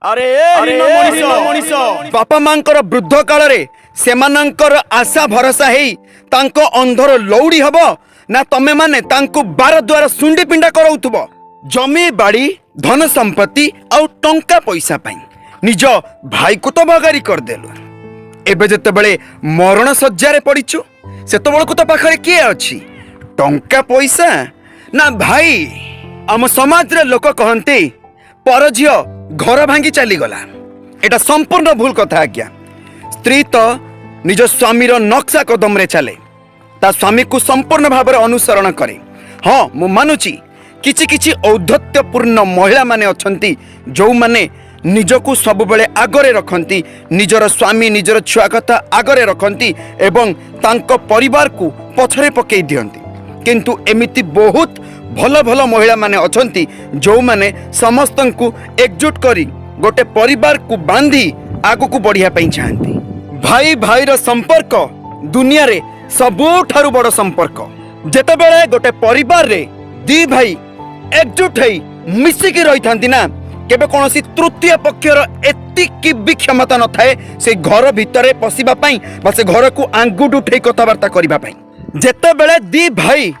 अरे मनीष बापा मांकर वृद्ध काल रे सेमानंकर आशा भरोसा हेई तांको अंधर लौड़ी हबो ना तमे माने तांको बार द्वारा सुंडी पिंडा कराउथबो। जमी बाड़ी धन संपत्ति आउ टंका पैसा पाई निज भाई को तो बगारी कर देलु। एबे जते बेले मरण सज्जारे पड़िछु सेतो बेलको तो पाखरे किए अछि टंका पैसा ना भाई। आम समाज रे लोक कहते पर झियो घर भांगी चली गला एटा संपूर्ण भूल कथा आज्ञा। स्त्री तो निज स्वामीर नक्शा कदम रे चले ता स्वामी को संपूर्ण भाव अनुसरण करे। हाँ मु मानुची किछि किछि औद्धत्यपूर्ण महिला माने अछंती जो माने निजको सब बेले आगरे रखंती निजर स्वामी निजर छुआ कथा आगरे रखंती एवं तांको परिवार को पछरे पकई दियंती। किंतु एमिति बहुत भल भल महिला माने अछंती जो माने समस्तन को एकजुट करी गोटे परिवार को बांधी आगु को बढ़िया पई चाहंती। भाई भाई रो संपर्क दुनिया रे सबुठारु बड़ संपर्क। जेते बेले गोटे परिवार रे दी भाई एकजुट हेई मिसिकी रही थांती ना केबे कोनोसी तृतीय पक्षर एतिकी भी क्षमता न थाए से घर भितरे पसिबा पई बा से घर को आंगुट उठे कथबार्ता करिबा पई। जेते बेले दी भाई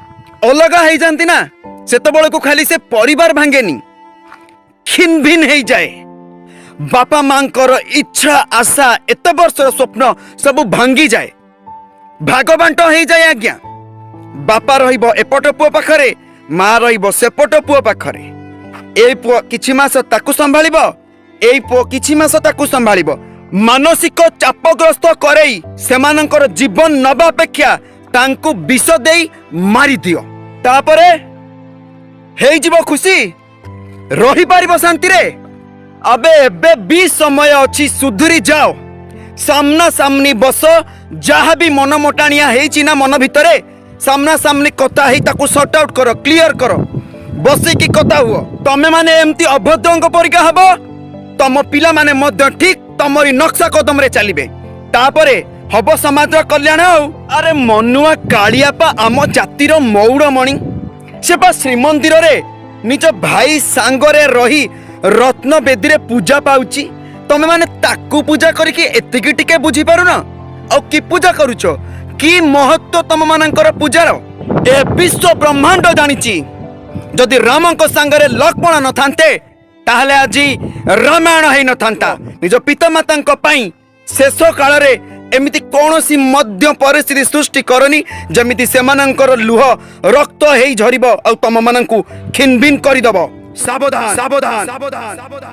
अलगा हेई जानती ना सेते बेले को खाली से परिवार भांगेनी खिन भिन हेई जाए। बापा मांकर इच्छा आशा एत वर्षर स्वप्न सब भांगी जाए भाग बांट हेई जाए आज्ञा। बापा रहिबो एपट पुओ पाखरे माँ रहिबो सेपट पुओ पाखरे। ए पुओ किछि मास ताकू संभाळिबो एई पुओ किछि मास ताकू संभाळिबो। मानसिक चापग्रस्त करई सेमानंकर जीवन नबा अपेक्षा तांकू विष देई मारी दियो तापरे हेई जीवो खुशी रही पारिबो शांति रे। अबे एबे भी समय अछि सुधुरी जाओ सामना सामनी बस जहाँ भी मन मोटाणिया हेची ना मन भितरे सामना सामनी कथा हेई ताकू सॉर्ट आउट करो क्लियर करो बसी की कथा हुओ। तमे माने एमती अभद्रंग परिका हबो तम पिला माने मध्य ठीक तमरी नक्शा कदम रे चलिबे तापरे हबो समाज कल्याण। अरे मनुआ कालियापा आम जातिर मौड़मणि से बा श्रीमंदिर रे निज भाई सांगरे रही रत्न बेदी रे पूजा पाउची तमे माने ताकू पूजा करिके एतिकी टिके बुझी पारुना और की पूजा करूचो की महत्व तम मानकर पूजार ए विश्व ब्रह्मांड जानिची। जदि रामंको सांगरे लक्ष्मण न थांते ताहले आजी रामायण हेई न थांता। निज पितामातांको पई शेष काल रे एमिति कोनोसी मध्य परिस्थिति सृष्टि करनी जमिति सेमानंकर लुह रक्त हेई झरिबो और तम मानंकु खिनभिन करिदबो। सावधान सावधान सावधान सावधान।